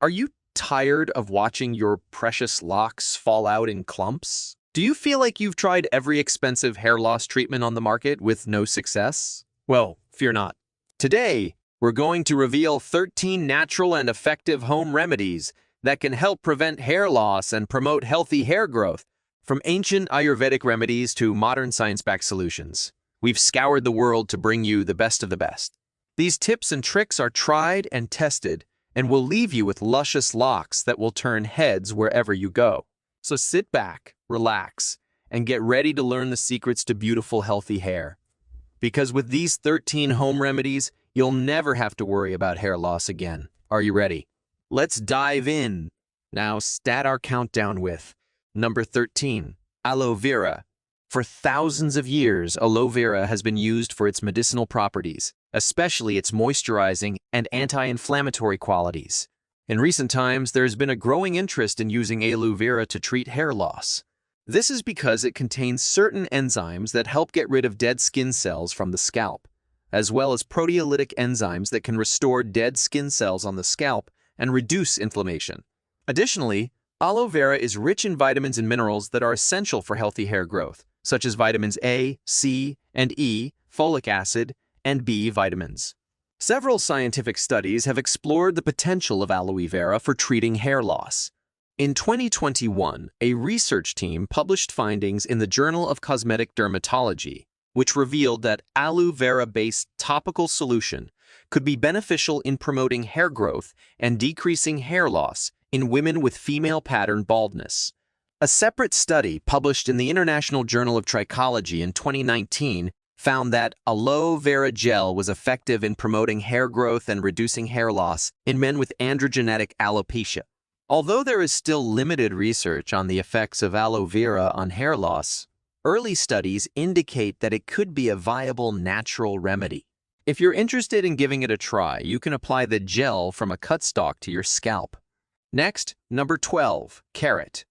Are you tired of watching your precious locks fall out in clumps? Do you feel like you've tried every expensive hair loss treatment on the market with no success? Well, fear not. Today, we're going to reveal 13 natural and effective home remedies that can help prevent hair loss and promote healthy hair growth. From ancient Ayurvedic remedies to modern science-backed solutions, we've scoured the world to bring you the best of the best. These tips and tricks are tried and tested and will leave you with luscious locks that will turn heads wherever you go. So sit back, relax, and get ready to learn the secrets to beautiful, healthy hair. Because with these 13 home remedies, you'll never have to worry about hair loss again. Are you ready? Let's dive in. Now start our countdown with number 13, aloe vera. For thousands of years, aloe vera has been used for its medicinal properties, especially its moisturizing and anti-inflammatory qualities. In recent times, there has been a growing interest in using aloe vera to treat hair loss. This is because it contains certain enzymes that help get rid of dead skin cells from the scalp, as well as proteolytic enzymes that can restore dead skin cells on the scalp and reduce inflammation. Additionally, aloe vera is rich in vitamins and minerals that are essential for healthy hair growth, such as vitamins A, C, and E, folic acid, and B vitamins. Several scientific studies have explored the potential of aloe vera for treating hair loss. In 2021, a research team published findings in the Journal of Cosmetic Dermatology, which revealed that aloe vera-based topical solution could be beneficial in promoting hair growth and decreasing hair loss in women with female pattern baldness. A separate study published in the International Journal of Trichology in 2019 found that aloe vera gel was effective in promoting hair growth and reducing hair loss in men with androgenetic alopecia. Although there is still limited research on the effects of aloe vera on hair loss, early studies indicate that it could be a viable natural remedy. If you're interested in giving it a try, you can apply the gel from a cut stalk to your scalp. Next, number 12, carrot.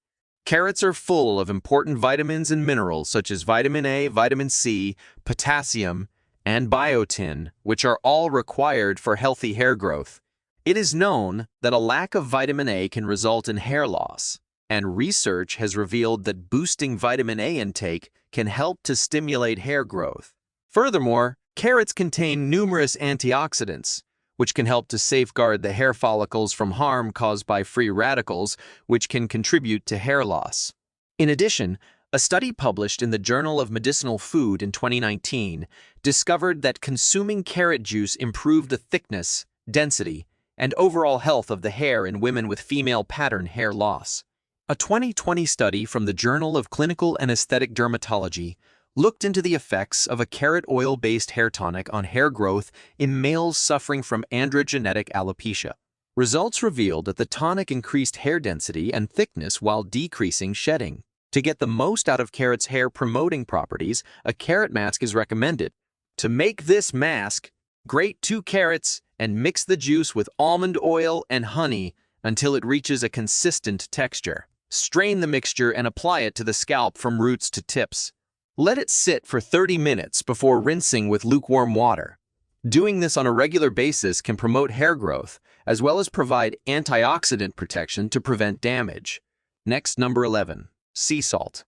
Carrots are full of important vitamins and minerals such as vitamin A, vitamin C, potassium, and biotin, which are all required for healthy hair growth. It is known that a lack of vitamin A can result in hair loss, and research has revealed that boosting vitamin A intake can help to stimulate hair growth. Furthermore, carrots contain numerous antioxidants, which can help to safeguard the hair follicles from harm caused by free radicals, which can contribute to hair loss. In addition, a study published in the Journal of Medicinal Food in 2019 discovered that consuming carrot juice improved the thickness, density, and overall health of the hair in women with female pattern hair loss. A 2020 study from the Journal of Clinical and Aesthetic Dermatology looked into the effects of a carrot oil-based hair tonic on hair growth in males suffering from androgenetic alopecia. Results revealed that the tonic increased hair density and thickness while decreasing shedding. To get the most out of carrot's hair-promoting properties, a carrot mask is recommended. To make this mask, grate 2 carrots and mix the juice with almond oil and honey until it reaches a consistent texture. Strain the mixture and apply it to the scalp from roots to tips. Let it sit for 30 minutes before rinsing with lukewarm water. Doing this on a regular basis can promote hair growth, as well as provide antioxidant protection to prevent damage. Next, number 11, sea salt.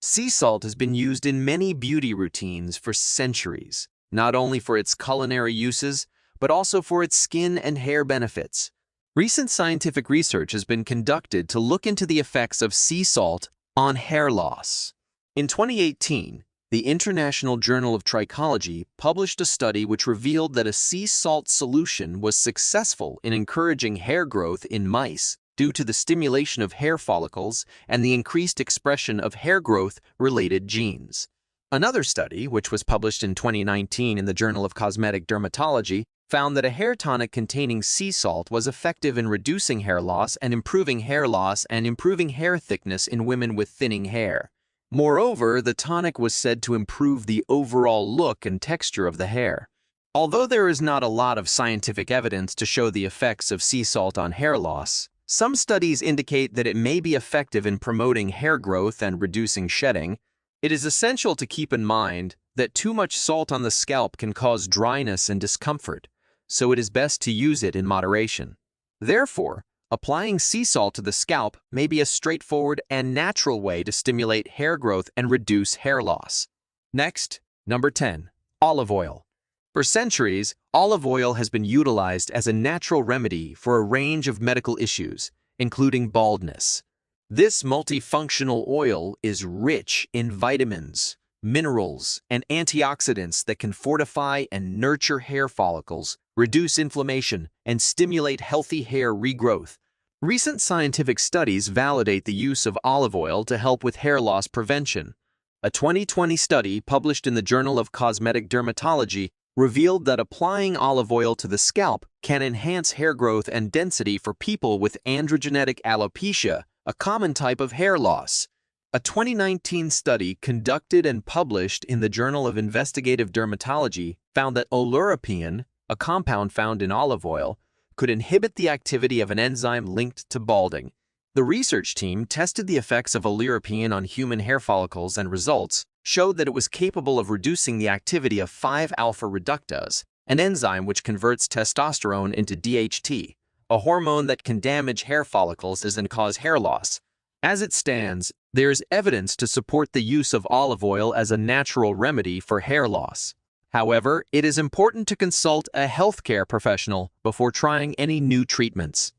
Sea salt has been used in many beauty routines for centuries, not only for its culinary uses, but also for its skin and hair benefits. Recent scientific research has been conducted to look into the effects of sea salt on hair loss. In 2018, the International Journal of Trichology published a study which revealed that a sea salt solution was successful in encouraging hair growth in mice due to the stimulation of hair follicles and the increased expression of hair growth-related genes. Another study, which was published in 2019 in the Journal of Cosmetic Dermatology, found that a hair tonic containing sea salt was effective in reducing hair loss and improving hair thickness in women with thinning hair. Moreover, the tonic was said to improve the overall look and texture of the hair. Although there is not a lot of scientific evidence to show the effects of sea salt on hair loss, some studies indicate that it may be effective in promoting hair growth and reducing shedding. It is essential to keep in mind that too much salt on the scalp can cause dryness and discomfort, so it is best to use it in moderation. Therefore, Applying sea salt to the scalp may be a straightforward and natural way to stimulate hair growth and reduce hair loss. Next, number 10. Olive oil. For centuries, olive oil has been utilized as a natural remedy for a range of medical issues, including baldness. This multifunctional oil is rich in vitamins, minerals, and antioxidants that can fortify and nurture hair follicles, reduce inflammation, and stimulate healthy hair regrowth. Recent scientific studies validate the use of olive oil to help with hair loss prevention. A 2020 study published in the Journal of Cosmetic Dermatology revealed that applying olive oil to the scalp can enhance hair growth and density for people with androgenetic alopecia, a common type of hair loss. A 2019 study conducted and published in the Journal of Investigative Dermatology found that oleuropein, a compound found in olive oil, could inhibit the activity of an enzyme linked to balding. The research team tested the effects of oleuropein on human hair follicles and results showed that it was capable of reducing the activity of 5-alpha reductase, an enzyme which converts testosterone into DHT, a hormone that can damage hair follicles and cause hair loss. As it stands, there is evidence to support the use of olive oil as a natural remedy for hair loss. However, it is important to consult a healthcare professional before trying any new treatments.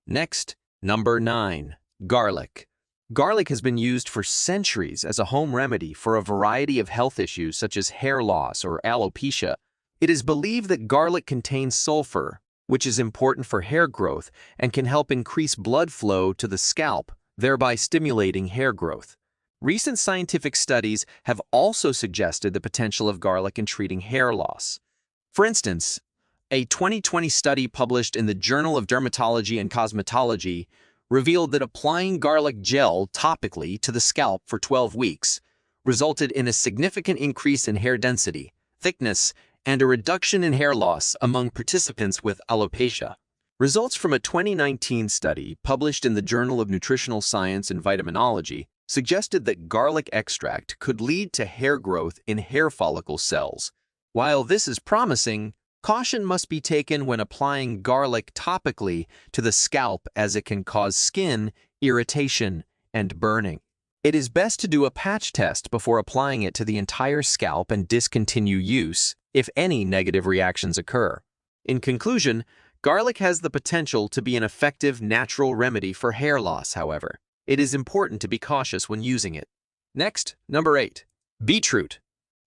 Next, number 9. Garlic. Garlic has been used for centuries as a home remedy for a variety of health issues such as hair loss or alopecia. It is believed that garlic contains sulfur, which is important for hair growth and can help increase blood flow to the scalp, thereby stimulating hair growth. Recent scientific studies have also suggested the potential of garlic in treating hair loss. For instance, a 2020 study published in the Journal of Dermatology and Cosmetology revealed that applying garlic gel topically to the scalp for 12 weeks resulted in a significant increase in hair density, thickness, and a reduction in hair loss among participants with alopecia. Results from a 2019 study published in the Journal of Nutritional Science and Vitaminology suggested that garlic extract could lead to hair growth in hair follicle cells. While this is promising, caution must be taken when applying garlic topically to the scalp as it can cause skin irritation and burning. It is best to do a patch test before applying it to the entire scalp and discontinue use if any negative reactions occur. In conclusion, garlic has the potential to be an effective natural remedy for hair loss, however. It is important to be cautious when using it. Next, number 8. Beetroot.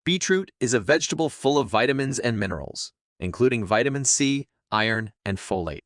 Beetroot is a vegetable full of vitamins and minerals, including vitamin C, iron, and folate.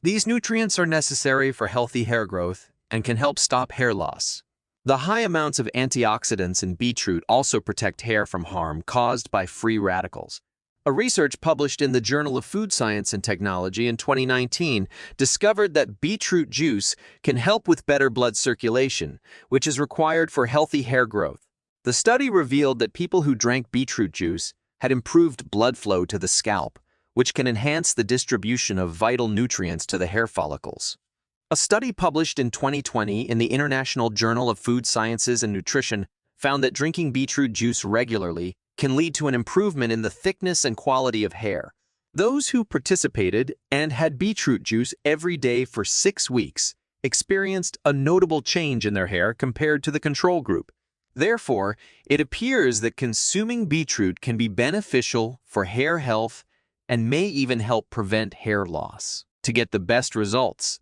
These nutrients are necessary for healthy hair growth and can help stop hair loss. The high amounts of antioxidants in beetroot also protect hair from harm caused by free radicals. A research published in the Journal of Food Science and Technology in 2019 discovered that beetroot juice can help with better blood circulation, which is required for healthy hair growth. The study revealed that people who drank beetroot juice had improved blood flow to the scalp, which can enhance the distribution of vital nutrients to the hair follicles. A study published in 2020 in the International Journal of Food Sciences and Nutrition found that drinking beetroot juice regularly can lead to an improvement in the thickness and quality of hair. Those who participated and had beetroot juice every day for 6 weeks experienced a notable change in their hair compared to the control group. Therefore, it appears that consuming beetroot can be beneficial for hair health and may even help prevent hair loss. To get the best results,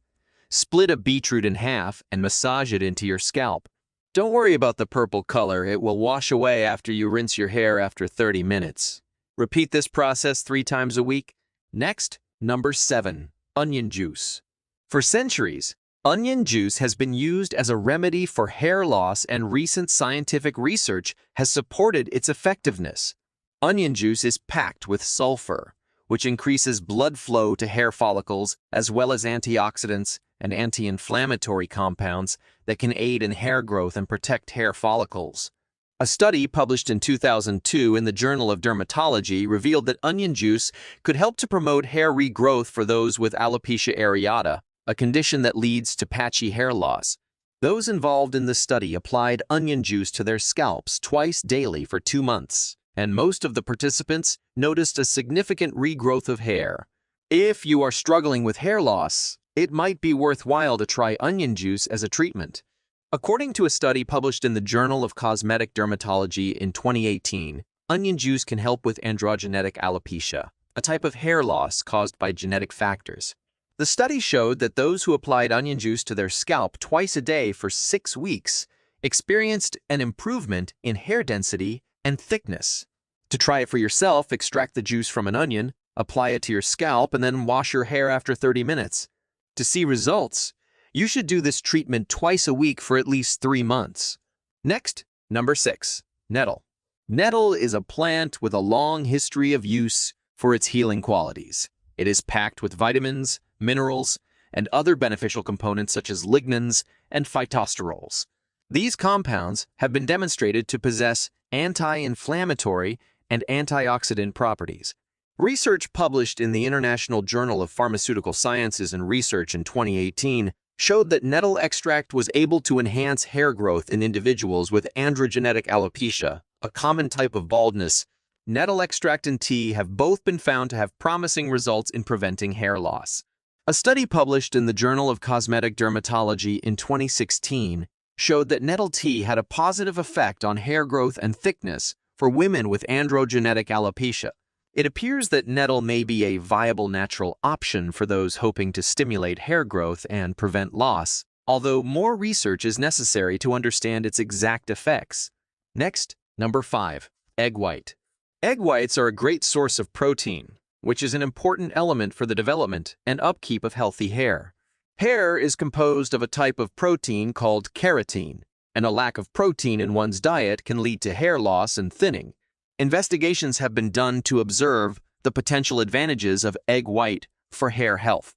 split a beetroot in half and massage it into your scalp. Don't worry about the purple color, it will wash away after you rinse your hair after 30 minutes. Repeat this process 3 times a week. Next, number 7. Onion juice. For centuries, onion juice has been used as a remedy for hair loss, and recent scientific research has supported its effectiveness. Onion juice is packed with sulfur, which increases blood flow to hair follicles, as well as antioxidants and anti-inflammatory compounds that can aid in hair growth and protect hair follicles. A study published in 2002 in the Journal of Dermatology revealed that onion juice could help to promote hair regrowth for those with alopecia areata, a condition that leads to patchy hair loss. Those involved in the study applied onion juice to their scalps twice daily for 2 months, and most of the participants noticed a significant regrowth of hair. If you are struggling with hair loss, it might be worthwhile to try onion juice as a treatment. According to a study published in the Journal of Cosmetic Dermatology in 2018, onion juice can help with androgenetic alopecia, a type of hair loss caused by genetic factors. The study showed that those who applied onion juice to their scalp twice a day for 6 weeks experienced an improvement in hair density and thickness. To try it for yourself, extract the juice from an onion, apply it to your scalp, and then wash your hair after 30 minutes. To see results, you should do this treatment twice a week for at least 3 months. Next, number 6. Nettle. Nettle is a plant with a long history of use for its healing qualities. It is packed with vitamins, minerals, and other beneficial components such as lignans and phytosterols. These compounds have been demonstrated to possess anti-inflammatory and antioxidant properties. Research published in the International Journal of Pharmaceutical Sciences and Research in 2018 showed that nettle extract was able to enhance hair growth in individuals with androgenetic alopecia, a common type of baldness. Nettle extract and tea have both been found to have promising results in preventing hair loss. A study published in the Journal of Cosmetic Dermatology in 2016 showed that nettle tea had a positive effect on hair growth and thickness for women with androgenetic alopecia. It appears that nettle may be a viable natural option for those hoping to stimulate hair growth and prevent loss, although more research is necessary to understand its exact effects. Next, number 5. Egg white. Egg whites are a great source of protein, which is an important element for the development and upkeep of healthy hair. Hair is composed of a type of protein called keratin, and a lack of protein in one's diet can lead to hair loss and thinning. Investigations have been done to observe the potential advantages of egg white for hair health.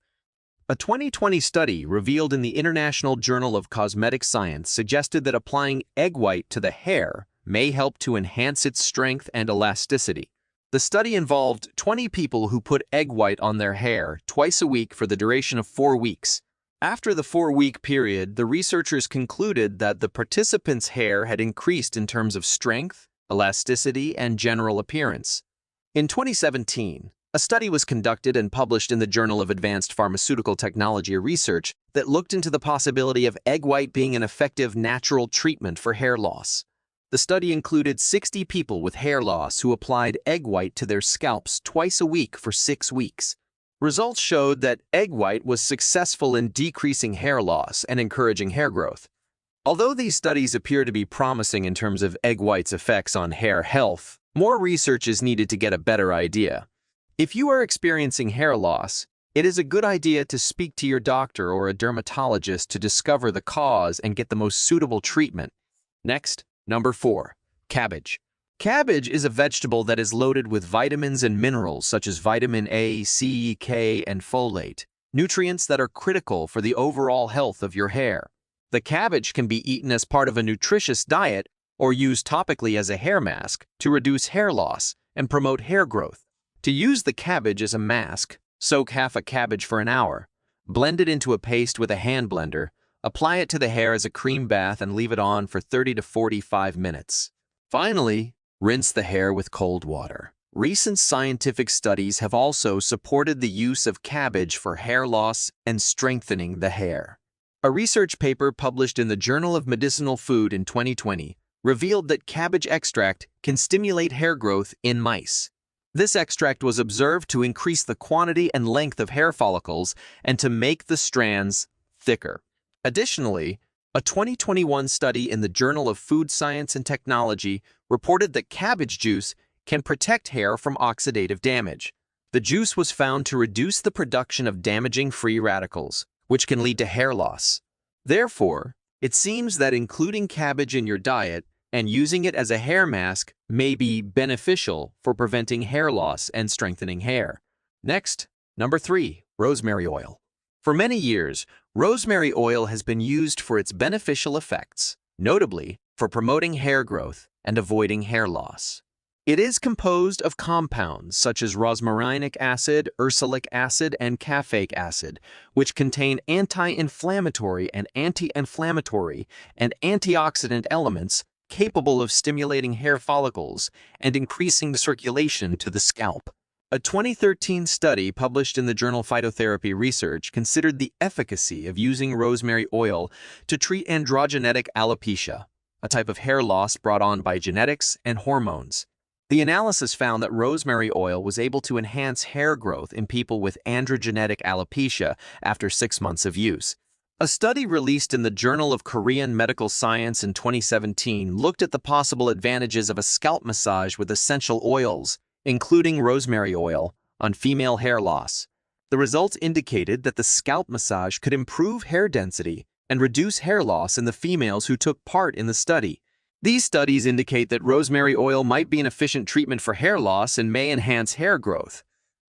A 2020 study revealed in the International Journal of Cosmetic Science suggested that applying egg white to the hair may help to enhance its strength and elasticity. The study involved 20 people who put egg white on their hair twice a week for the duration of 4 weeks. After the 4-week period, the researchers concluded that the participants' hair had increased in terms of strength, elasticity, and general appearance. In 2017, a study was conducted and published in the Journal of Advanced Pharmaceutical Technology Research that looked into the possibility of egg white being an effective natural treatment for hair loss. The study included 60 people with hair loss who applied egg white to their scalps twice a week for 6 weeks. Results showed that egg white was successful in decreasing hair loss and encouraging hair growth. Although these studies appear to be promising in terms of egg white's effects on hair health, more research is needed to get a better idea. If you are experiencing hair loss, it is a good idea to speak to your doctor or a dermatologist to discover the cause and get the most suitable treatment. Next, number 4. Cabbage. Cabbage is a vegetable that is loaded with vitamins and minerals such as vitamin A, C, K, and folate, nutrients that are critical for the overall health of your hair. The cabbage can be eaten as part of a nutritious diet or used topically as a hair mask to reduce hair loss and promote hair growth. To use the cabbage as a mask, soak half a cabbage for an hour, blend it into a paste with a hand blender, apply it to the hair as a cream bath and leave it on for 30 to 45 minutes. Finally, rinse the hair with cold water. Recent scientific studies have also supported the use of cabbage for hair loss and strengthening the hair. A research paper published in the Journal of Medicinal Food in 2020 revealed that cabbage extract can stimulate hair growth in mice. This extract was observed to increase the quantity and length of hair follicles and to make the strands thicker. Additionally, a 2021 study in the Journal of Food Science and Technology reported that cabbage juice can protect hair from oxidative damage. The juice was found to reduce the production of damaging free radicals, which can lead to hair loss. Therefore, it seems that including cabbage in your diet and using it as a hair mask may be beneficial for preventing hair loss and strengthening hair. Next, number 3. Rosemary oil. For many years, rosemary oil has been used for its beneficial effects, notably for promoting hair growth and avoiding hair loss. It is composed of compounds such as rosmarinic acid, ursolic acid, and caffeic acid, which contain anti-inflammatory and anti-inflammatory and antioxidant elements capable of stimulating hair follicles and increasing the circulation to the scalp. A 2013 study published in the journal Phytotherapy Research considered the efficacy of using rosemary oil to treat androgenetic alopecia, a type of hair loss brought on by genetics and hormones. The analysis found that rosemary oil was able to enhance hair growth in people with androgenetic alopecia after 6 months of use. A study released in the Journal of Korean Medical Science in 2017 looked at the possible advantages of a scalp massage with essential oils, including rosemary oil, on female hair loss. The results indicated that the scalp massage could improve hair density and reduce hair loss in the females who took part in the study. These studies indicate that rosemary oil might be an efficient treatment for hair loss and may enhance hair growth.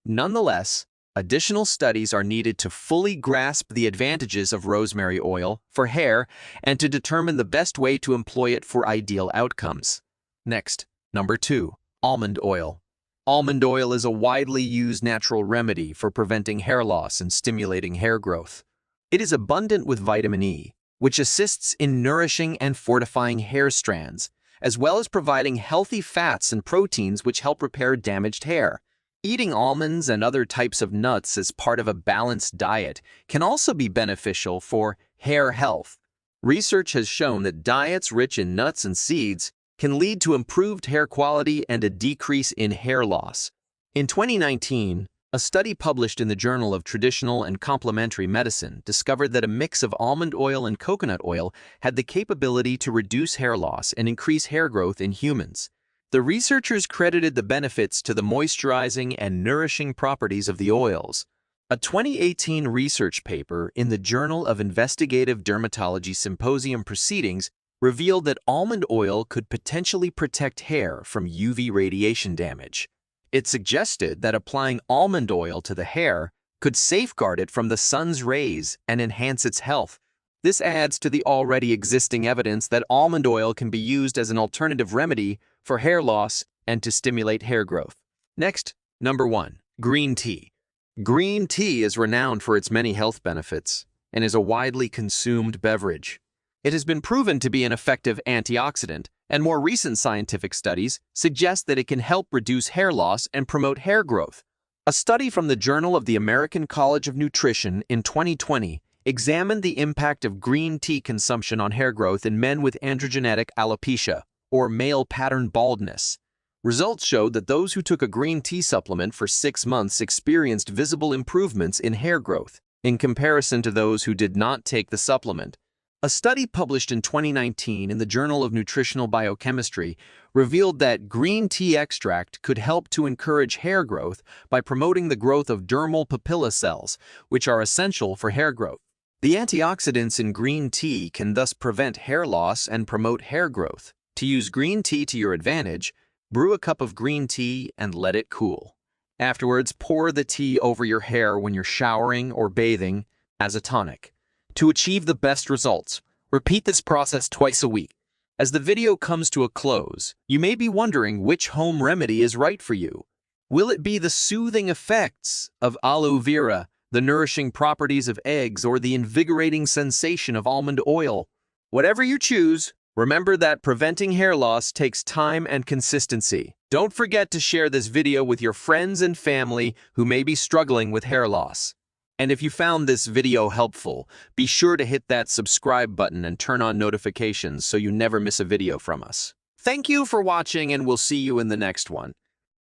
Nonetheless, additional studies are needed to fully grasp the advantages of rosemary oil for hair and to determine the best way to employ it for ideal outcomes. Next, number 2, almond oil. Almond oil is a widely used natural remedy for preventing hair loss and stimulating hair growth. It is abundant with vitamin E, which assists in nourishing and fortifying hair strands, as well as providing healthy fats and proteins which help repair damaged hair. Eating almonds and other types of nuts as part of a balanced diet can also be beneficial for hair health. Research has shown that diets rich in nuts and seeds can lead to improved hair quality and a decrease in hair loss. In 2019, a study published in the Journal of Traditional and Complementary Medicine discovered that a mix of almond oil and coconut oil had the capability to reduce hair loss and increase hair growth in humans. The researchers credited the benefits to the moisturizing and nourishing properties of the oils. A 2018 research paper in the Journal of Investigative Dermatology Symposium Proceedings revealed that almond oil could potentially protect hair from UV radiation damage. It suggested that applying almond oil to the hair could safeguard it from the sun's rays and enhance its health. This adds to the already existing evidence that almond oil can be used as an alternative remedy for hair loss and to stimulate hair growth. Next, number 1, green tea. Green tea is renowned for its many health benefits and is a widely consumed beverage. It has been proven to be an effective antioxidant, and more recent scientific studies suggest that it can help reduce hair loss and promote hair growth. A study from the Journal of the American College of Nutrition in 2020 examined the impact of green tea consumption on hair growth in men with androgenetic alopecia, or male pattern baldness. Results showed that those who took a green tea supplement for 6 months experienced visible improvements in hair growth, in comparison to those who did not take the supplement. A study published in 2019 in the Journal of Nutritional Biochemistry revealed that green tea extract could help to encourage hair growth by promoting the growth of dermal papilla cells, which are essential for hair growth. The antioxidants in green tea can thus prevent hair loss and promote hair growth. To use green tea to your advantage, brew a cup of green tea and let it cool. Afterwards, pour the tea over your hair when you're showering or bathing as a tonic. To achieve the best results, repeat this process twice a week. As the video comes to a close, you may be wondering which home remedy is right for you. Will it be the soothing effects of aloe vera, the nourishing properties of eggs, or the invigorating sensation of almond oil? Whatever you choose, remember that preventing hair loss takes time and consistency. Don't forget to share this video with your friends and family who may be struggling with hair loss. And if you found this video helpful, be sure to hit that subscribe button and turn on notifications so you never miss a video from us. Thank you for watching, and we'll see you in the next one.